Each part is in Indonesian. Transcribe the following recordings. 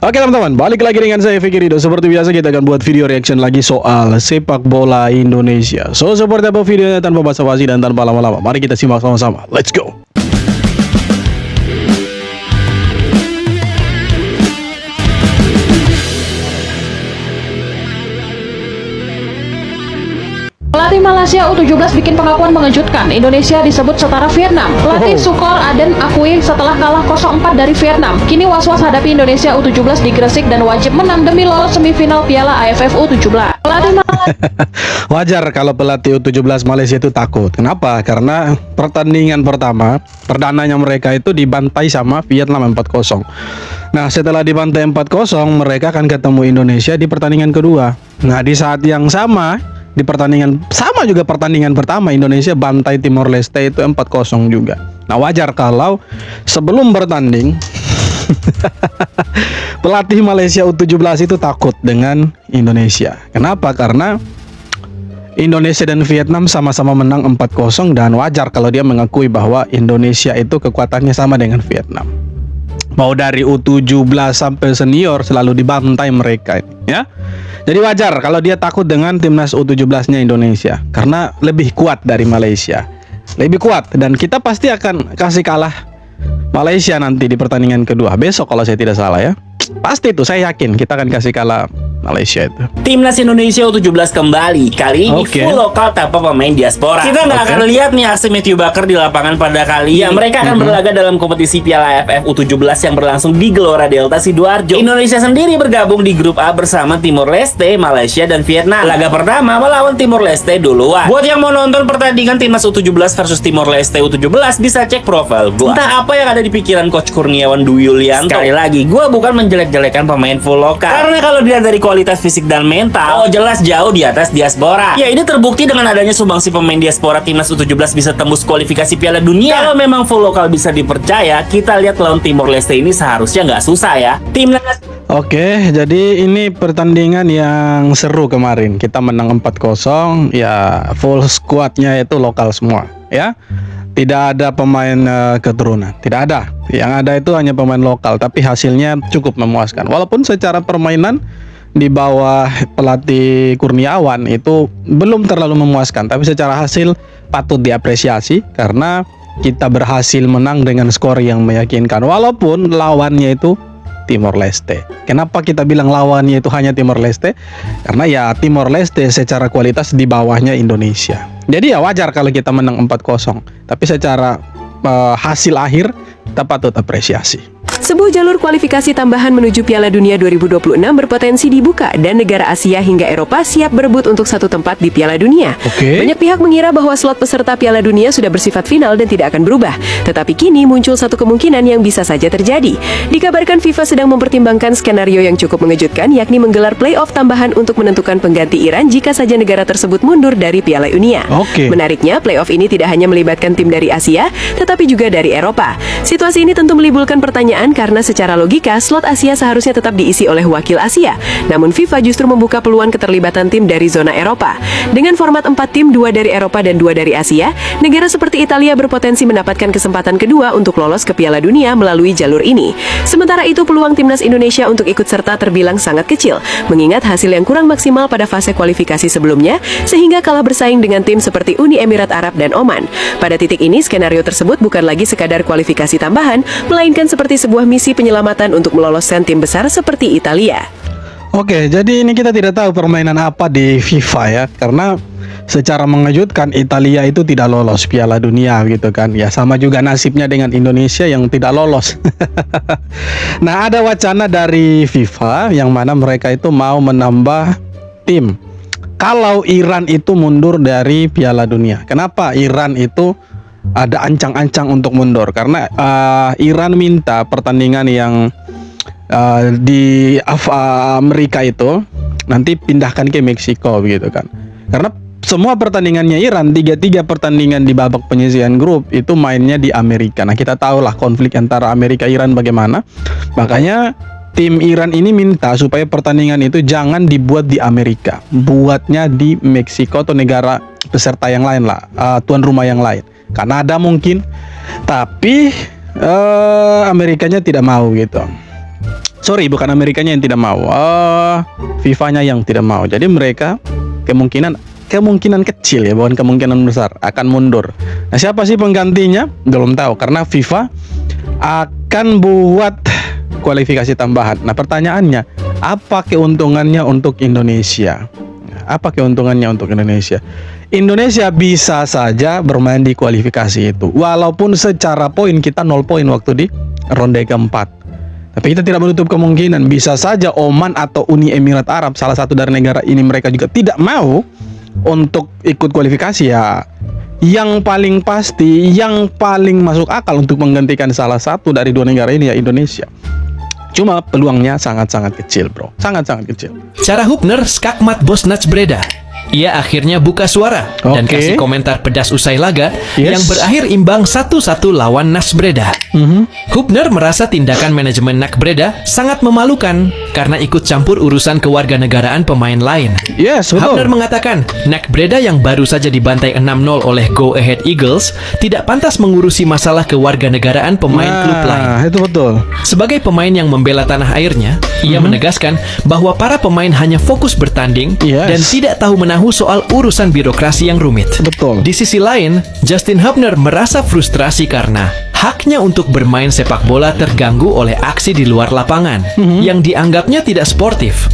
Oke teman-teman, balik lagi dengan saya Fikri Ridho. Seperti biasa kita akan buat video reaction lagi soal sepak bola Indonesia. So seperti apa videonya tanpa basa-basi dan tanpa lama-lama, mari kita simak sama-sama. Let's go. Pelatih Malaysia U17 bikin pengakuan mengejutkan. Indonesia disebut setara Vietnam. Pelatih Sukor Aden akui setelah kalah 0-4 dari Vietnam. Kini was-was hadapi Indonesia U17 di Gresik dan wajib menang demi lolos semifinal Piala AFF U17. Pelatih Wajar kalau pelatih U17 Malaysia itu takut. Kenapa? Karena pertandingan pertama, perdananya mereka itu dibantai sama Vietnam 4-0. Nah, setelah dibantai 4-0, mereka akan ketemu Indonesia di pertandingan kedua. Nah, di saat yang sama, di pertandingan pertama Indonesia bantai Timor Leste itu 4-0 juga. Nah, wajar kalau sebelum bertanding pelatih Malaysia U17 itu takut dengan Indonesia. Kenapa? Karena Indonesia dan Vietnam sama-sama menang 4-0 dan wajar kalau dia mengakui bahwa Indonesia itu kekuatannya sama dengan Vietnam. Mau dari U17 sampai senior selalu dibantai mereka, ya. Jadi wajar kalau dia takut dengan timnas U17-nya Indonesia karena lebih kuat dari Malaysia. Lebih kuat dan kita pasti akan kasih kalah Malaysia nanti di pertandingan kedua. Besok kalau saya tidak salah ya. Pasti itu saya yakin kita akan kasih kalah Malaysia itu. Timnas Indonesia U17 kembali. Kali ini full lokal tanpa pemain diaspora. Kita nggak akan lihat nih aksi Matthew Baker di lapangan pada kali ini. Ya, mereka akan berlaga dalam kompetisi Piala AFF U17 yang berlangsung di Gelora Delta Sidoarjo. Indonesia sendiri bergabung di grup A bersama Timor Leste, Malaysia, dan Vietnam. Laga pertama melawan Timor Leste duluan. Buat yang mau nonton pertandingan Timnas U17 versus Timor Leste U17 bisa cek profil gua. Entah apa yang ada di pikiran Coach Kurniawan Dwi Yulianto. Sekali lagi, gua bukan menjelek-jelekan pemain full lokal. Karena kalau dilihat dari kualitas fisik dan mental, jelas jauh di atas diaspora. Ya, ini terbukti dengan adanya sumbangsi pemain diaspora Timnas U17 bisa tembus kualifikasi Piala Dunia. Kalau memang full lokal bisa dipercaya, kita lihat lawan Timor Leste ini seharusnya nggak susah ya. Timnas. Oke, jadi ini pertandingan yang seru kemarin. Kita menang 4-0, ya full squadnya itu lokal semua, ya. Tidak ada pemain keturunan, tidak ada. Yang ada itu hanya pemain lokal, tapi hasilnya cukup memuaskan. Walaupun secara permainan di bawah pelatih Kurniawan itu belum terlalu memuaskan, tapi secara hasil patut diapresiasi karena kita berhasil menang dengan skor yang meyakinkan walaupun lawannya itu Timor Leste. Kenapa kita bilang lawannya itu hanya Timor Leste? Karena ya Timor Leste secara kualitas di bawahnya Indonesia. Jadi ya wajar kalau kita menang 4-0, tapi secara hasil akhir kita patut apresiasi. Sebuah jalur kualifikasi tambahan menuju Piala Dunia 2026 berpotensi dibuka dan negara Asia hingga Eropa siap berebut untuk satu tempat di Piala Dunia. Banyak pihak mengira bahwa slot peserta Piala Dunia sudah bersifat final dan tidak akan berubah. Tetapi kini muncul satu kemungkinan yang bisa saja terjadi. Dikabarkan FIFA sedang mempertimbangkan skenario yang cukup mengejutkan, yakni menggelar playoff tambahan untuk menentukan pengganti Iran jika saja negara tersebut mundur dari Piala Dunia. Menariknya, playoff ini tidak hanya melibatkan tim dari Asia, tetapi juga dari Eropa. Situasi ini tentu menimbulkan pertanyaan karena secara logika slot Asia seharusnya tetap diisi oleh wakil Asia. Namun FIFA justru membuka peluang keterlibatan tim dari zona Eropa. Dengan format 4 tim, 2 dari Eropa dan 2 dari Asia, negara seperti Italia berpotensi mendapatkan kesempatan kedua untuk lolos ke Piala Dunia melalui jalur ini. Sementara itu peluang timnas Indonesia untuk ikut serta terbilang sangat kecil, mengingat hasil yang kurang maksimal pada fase kualifikasi sebelumnya, sehingga kalah bersaing dengan tim seperti Uni Emirat Arab dan Oman. Pada titik ini, skenario tersebut bukan lagi sekadar kualifikasi tambahan, melainkan seperti sebuah misi penyelamatan untuk meloloskan tim besar seperti Italia. Oke, jadi ini kita tidak tahu permainan apa di FIFA ya, karena secara mengejutkan Italia itu tidak lolos Piala Dunia gitu kan. Ya sama juga nasibnya dengan Indonesia yang tidak lolos. Nah, ada wacana dari FIFA yang mana mereka itu mau menambah tim kalau Iran itu mundur dari Piala Dunia. Kenapa Iran itu ada ancang-ancang untuk mundur? Karena Iran minta pertandingan yang di Amerika itu nanti pindahkan ke Meksiko begitu kan. Karena semua pertandingannya Iran, 3 pertandingan di babak penyisihan grup itu mainnya di Amerika. Nah, kita tahulah konflik antara Amerika Iran bagaimana. Makanya tim Iran ini minta supaya pertandingan itu jangan dibuat di Amerika, buatnya di Meksiko atau negara peserta yang lain lah, tuan rumah yang lain. Kanada mungkin, tapi Amerikanya tidak mau gitu. Sorry, bukan Amerikanya yang tidak mau, FIFA-nya yang tidak mau. Jadi mereka kemungkinan kecil ya, bukan kemungkinan besar akan mundur. Nah, siapa sih penggantinya? Belum tahu karena FIFA akan buat kualifikasi tambahan. Nah, pertanyaannya, apa keuntungannya untuk Indonesia? Apa keuntungannya untuk Indonesia? Indonesia bisa saja bermain di kualifikasi itu, walaupun secara poin kita 0 poin waktu di ronde keempat. Tapi kita tidak menutup kemungkinan bisa saja Oman atau Uni Emirat Arab, salah satu dari negara ini, mereka juga tidak mau untuk ikut kualifikasi ya. Yang paling pasti, yang paling masuk akal untuk menggantikan salah satu dari dua negara ini ya Indonesia. Cuma peluangnya sangat-sangat kecil, bro. Sangat-sangat kecil. Cara Hubner skakmat Bos Natsbreda. Ia akhirnya buka suara dan kasih komentar pedas usai laga yang berakhir imbang 1-1 lawan Natsbreda. Hubner merasa tindakan manajemen Natsbreda sangat memalukan karena ikut campur urusan kewarganegaraan pemain lain. Yes, betul. Hubner mengatakan Natsbreda yang baru saja dibantai 6-0 oleh Go Ahead Eagles tidak pantas mengurusi masalah kewarganegaraan pemain klub lain. Itu betul. Sebagai pemain yang membela tanah airnya, ia menegaskan bahwa para pemain hanya fokus bertanding dan tidak tahu menahu soal urusan birokrasi yang rumit. Betul. Di sisi lain, Justin Hubner merasa frustrasi karena haknya untuk bermain sepak bola terganggu oleh aksi di luar lapangan yang dianggapnya tidak sportif.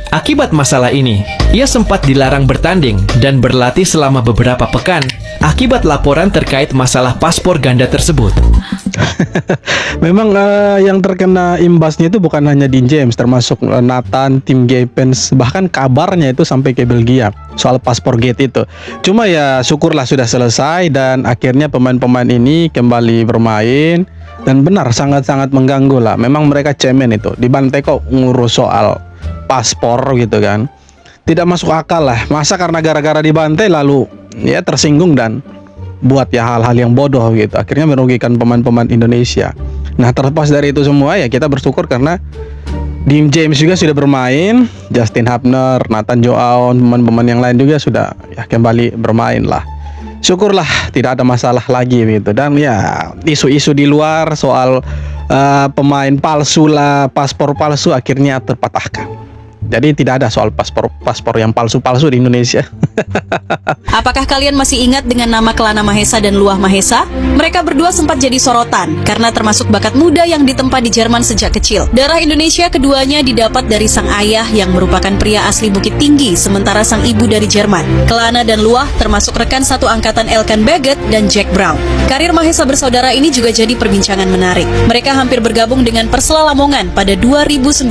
Akibat masalah ini, ia sempat dilarang bertanding dan berlatih selama beberapa pekan akibat laporan terkait masalah paspor ganda tersebut. Memang yang terkena imbasnya itu bukan hanya Dean James, termasuk Nathan, Tim Gapens, bahkan kabarnya itu sampai ke Belgia soal paspor gate itu. Cuma ya syukurlah sudah selesai dan akhirnya pemain-pemain ini kembali bermain. Dan benar, sangat-sangat mengganggu lah. Memang mereka cemen itu, dibantai kok ngurus soal paspor gitu kan. Tidak masuk akal lah. Masa karena gara-gara dibantai lalu ya tersinggung dan buat ya hal-hal yang bodoh gitu. Akhirnya merugikan pemain-pemain Indonesia. Nah, terlepas dari itu semua ya kita bersyukur karena Dean James juga sudah bermain, Justin Hubner, Nathan Joao, pemain-pemain yang lain juga sudah ya kembali bermain lah. Syukurlah tidak ada masalah lagi gitu. Dan ya isu-isu di luar soal pemain palsu lah, paspor palsu akhirnya terpatahkan. Jadi tidak ada soal paspor yang palsu-palsu di Indonesia. Apakah kalian masih ingat dengan nama Kelana Mahesa dan Luah Mahesa? Mereka berdua sempat jadi sorotan karena termasuk bakat muda yang ditempa di Jerman sejak kecil. Darah Indonesia keduanya didapat dari sang ayah yang merupakan pria asli Bukit Tinggi, sementara sang ibu dari Jerman. Kelana dan Luah termasuk rekan satu angkatan Elkan Baggett dan Jack Brown. Karir Mahesa bersaudara ini juga jadi perbincangan menarik. Mereka hampir bergabung dengan Persela Lamongan pada 2019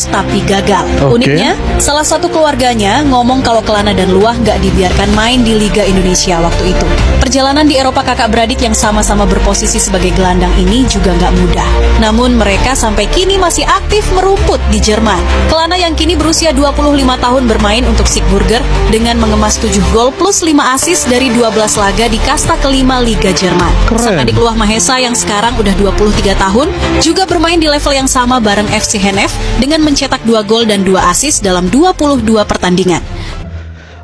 tapi gagal. Uniknya, salah satu keluarganya ngomong kalau Kelana dan Luah nggak dibiarkan main di Liga Indonesia waktu itu. Perjalanan di Eropa kakak beradik yang sama-sama berposisi sebagai gelandang ini juga nggak mudah. Namun mereka sampai kini masih aktif merumput di Jerman. Kelana yang kini berusia 25 tahun bermain untuk Siegburger dengan mengemas 7 gol plus 5 assist dari 12 laga di kasta kelima Liga Jerman. Sang adik Luah Mahesa yang sekarang udah 23 tahun juga bermain di level yang sama bareng FC Hennef dengan mencetak 2 gol dan 2 assist dalam 22 pertandingan.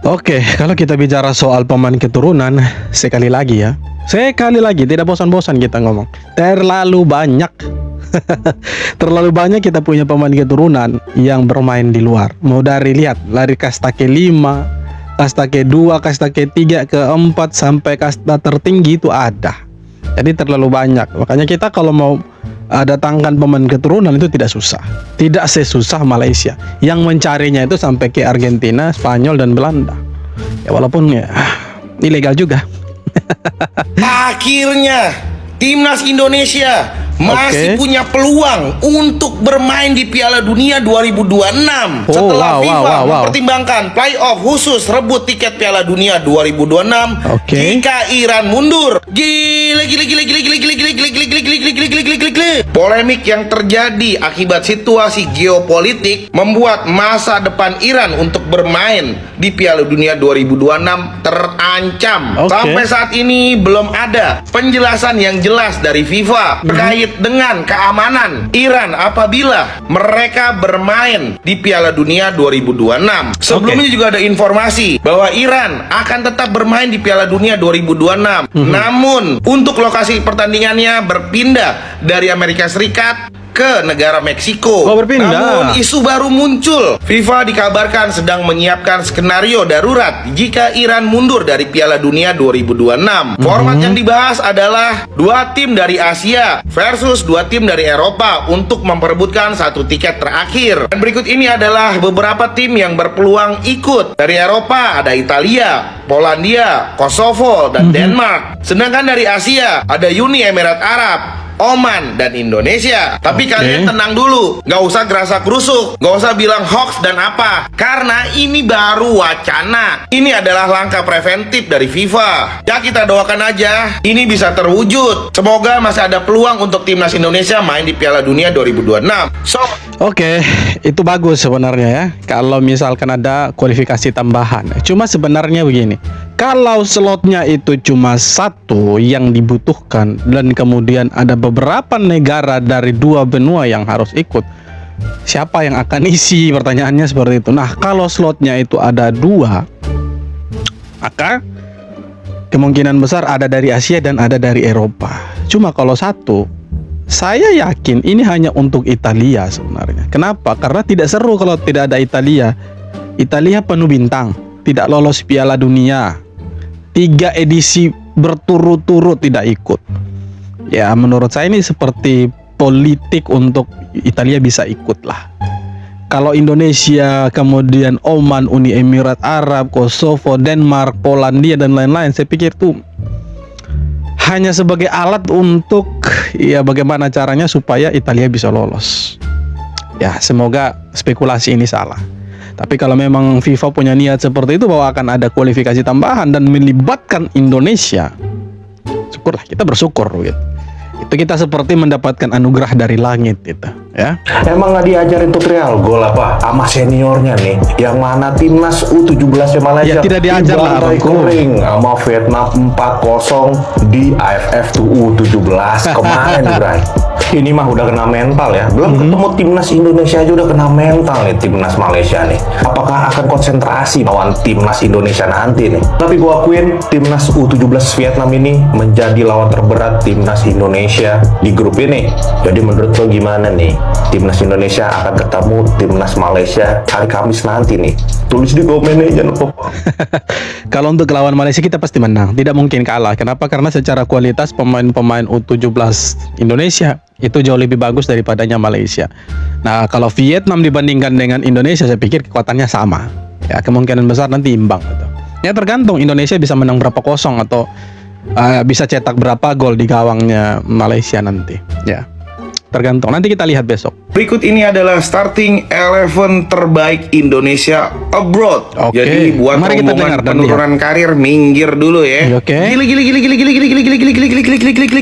Oke, kalau kita bicara soal pemain keturunan, sekali lagi tidak bosan-bosan kita ngomong. Terlalu banyak terlalu banyak kita punya pemain keturunan yang bermain di luar. Mau dari kasta ke-5, kasta ke-2, kasta ke-3, ke-4 sampai kasta tertinggi itu ada. Jadi terlalu banyak. Makanya kita kalau mau datangkan pemain keturunan itu tidak susah. Tidak sesusah Malaysia yang mencarinya itu sampai ke Argentina, Spanyol dan Belanda. Ya walaupun ya ilegal juga. Akhirnya timnas Indonesia masih punya peluang untuk bermain di Piala Dunia 2026 setelah FIFA mempertimbangkan playoff khusus rebut tiket Piala Dunia 2026 jika Iran mundur. Polemik yang terjadi akibat situasi geopolitik membuat masa depan Iran untuk bermain di Piala Dunia 2026 terancam. Sampai saat ini belum ada penjelasan yang jelas dari FIFA terkait dengan keamanan Iran apabila mereka bermain di Piala Dunia 2026. Sebelumnya juga ada informasi bahwa Iran akan tetap bermain di Piala Dunia 2026. Namun untuk lokasi pertandingannya berpindah dari Amerika Serikat ke negara Meksiko. Oh, berpindah. Namun isu baru muncul. FIFA dikabarkan sedang menyiapkan skenario darurat jika Iran mundur dari Piala Dunia 2026. Format yang dibahas adalah 2 tim dari Asia versus 2 tim dari Eropa untuk memperebutkan 1 tiket terakhir. Dan berikut ini adalah beberapa tim yang berpeluang ikut. Dari Eropa ada Italia, Polandia, Kosovo, dan Denmark. Sedangkan dari Asia ada Uni Emirat Arab, Oman, dan Indonesia. Tapi kalian tenang dulu, gak usah gerasa-gerusuk, gak usah bilang hoax dan apa, karena ini baru wacana. Ini adalah langkah preventif dari FIFA. Ya kita doakan aja ini bisa terwujud. Semoga masih ada peluang untuk timnas Indonesia main di Piala Dunia 2026. Oke, itu bagus sebenarnya ya. Kalau misalkan ada kualifikasi tambahan. Cuma sebenarnya begini, kalau slotnya itu cuma 1 yang dibutuhkan dan kemudian ada beberapa negara dari 2 benua yang harus ikut, siapa yang akan isi? Pertanyaannya seperti itu. Nah, kalau slotnya itu ada 2, maka kemungkinan besar ada dari Asia dan ada dari Eropa. Cuma kalau 1, saya yakin ini hanya untuk Italia sebenarnya. Kenapa? Karena tidak seru kalau tidak ada Italia. Italia penuh bintang, tidak lolos Piala Dunia, 3 edisi berturut-turut tidak ikut. Ya, menurut saya ini seperti politik untuk Italia bisa ikut lah. Kalau Indonesia, kemudian Oman, Uni Emirat Arab, Kosovo, Denmark, Polandia, dan lain-lain, saya pikir tuh hanya sebagai alat untuk ya bagaimana caranya supaya Italia bisa lolos. Ya, semoga spekulasi ini salah. Tapi kalau memang FIFA punya niat seperti itu bahwa akan ada kualifikasi tambahan dan melibatkan Indonesia, syukurlah, kita bersyukur gitu. Itu kita seperti mendapatkan anugerah dari langit gitu ya. Emang nggak diajarin tutorial gol apa sama seniornya nih, yang mana timnas U17 Malaysia ya tidak diajar lah kering sama Vietnam 4-0 di AFF U17 kemarin Bray. Ini mah udah kena mental ya. Belum ketemu timnas Indonesia aja udah kena mental nih timnas Malaysia nih. Apakah akan konsentrasi lawan timnas Indonesia nanti nih? Tapi gua akuin timnas U17 Vietnam ini menjadi lawan terberat timnas Indonesia di grup ini. Jadi menurut lo gimana nih? Timnas Indonesia akan ketemu timnas Malaysia hari Kamis nanti nih. Tulis di komen aja loh. Kalau untuk lawan Malaysia kita pasti menang, tidak mungkin kalah. Kenapa? Karena secara kualitas pemain-pemain U17 Indonesia itu jauh lebih bagus daripadanya Malaysia. Nah, kalau Vietnam dibandingkan dengan Indonesia, saya pikir kekuatannya sama. Ya, kemungkinan besar nanti imbang gitu. Ya tergantung Indonesia bisa menang berapa 0 atau bisa cetak berapa gol di gawangnya Malaysia nanti. Ya, tergantung. Nanti kita lihat besok. Berikut ini adalah starting 11 terbaik Indonesia abroad. Oke. Jadi buat Mari kita rombongan dengar dan penurunan karir minggir dulu ya. Oke.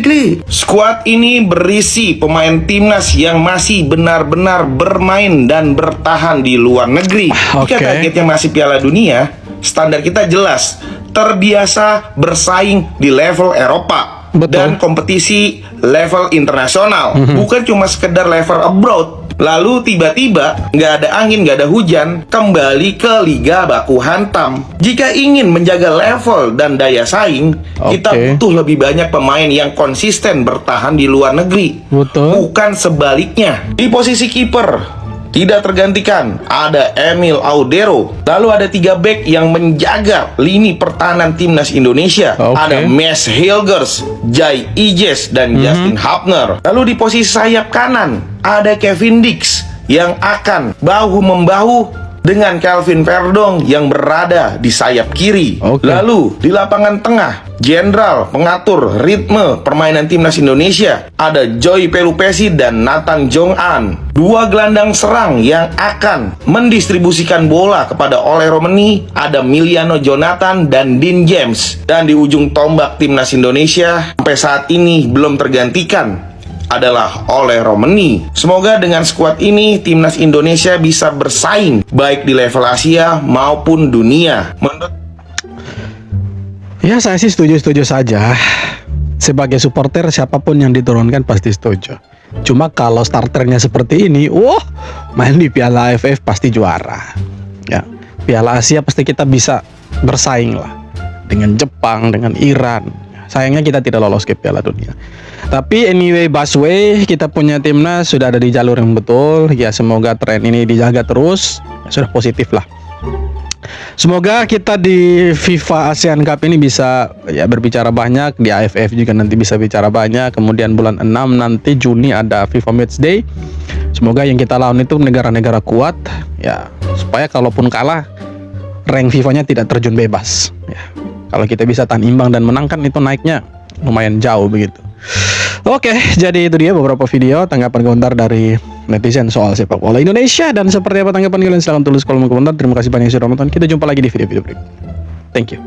Gili. Skuad ini berisi pemain timnas yang masih benar-benar bermain dan bertahan di luar negeri. Jika targetnya masih Piala Dunia, standar kita jelas, terbiasa bersaing di level Eropa. Betul. Dan kompetisi level internasional, bukan cuma sekedar level abroad. Lalu tiba-tiba nggak ada angin, nggak ada hujan, kembali ke Liga Baku Hantam. Jika ingin menjaga level dan daya saing, kita butuh lebih banyak pemain yang konsisten bertahan di luar negeri. Betul. Bukan sebaliknya. Di posisi kiper tidak tergantikan, ada Emil Audero. Lalu ada 3 bek yang menjaga lini pertahanan timnas Indonesia. Ada Mes Hilgers, Jai Ijes, dan Justin Hapner. Lalu di posisi sayap kanan ada Kevin Dix yang akan bahu-membahu dengan Calvin Verdong yang berada di sayap kiri. Lalu di lapangan tengah, jenderal pengatur ritme permainan timnas Indonesia, ada Joy Pelupesi dan Nathan Jong-an. 2 gelandang serang yang akan mendistribusikan bola kepada Ole Romeni, ada Miliano Jonathan dan Dean James. Dan di ujung tombak timnas Indonesia sampai saat ini belum tergantikan adalah Ole Romeni. Semoga dengan skuad ini timnas Indonesia bisa bersaing baik di level Asia maupun dunia. Ya, saya sih setuju-setuju saja. Sebagai supporter, siapapun yang diturunkan pasti setuju. Cuma kalau starternya seperti ini, main di Piala AFF pasti juara. Ya, Piala Asia pasti kita bisa bersaing lah dengan Jepang, dengan Iran. Sayangnya kita tidak lolos ke Piala Dunia. Tapi anyway, Busway, kita punya timnas sudah ada di jalur yang betul. Ya semoga tren ini dijaga terus. Sudah positif lah. Semoga kita di FIFA ASEAN Cup ini bisa ya berbicara banyak, di AFF juga nanti bisa bicara banyak. Kemudian bulan 6 nanti Juni ada FIFA Matchday. Semoga yang kita lawan itu negara-negara kuat ya, supaya kalaupun kalah rank FIFA-nya tidak terjun bebas ya. Kalau kita bisa tahan imbang dan menang kan itu naiknya lumayan jauh begitu. Oke, jadi itu dia beberapa video tanggapan komentar dari netizen soal sepak bola Indonesia. Dan seperti apa tanggapan kalian, silahkan tulis kolom komentar. Terima kasih banyak sudah menonton. Kita jumpa lagi di video-video berikut. Thank you.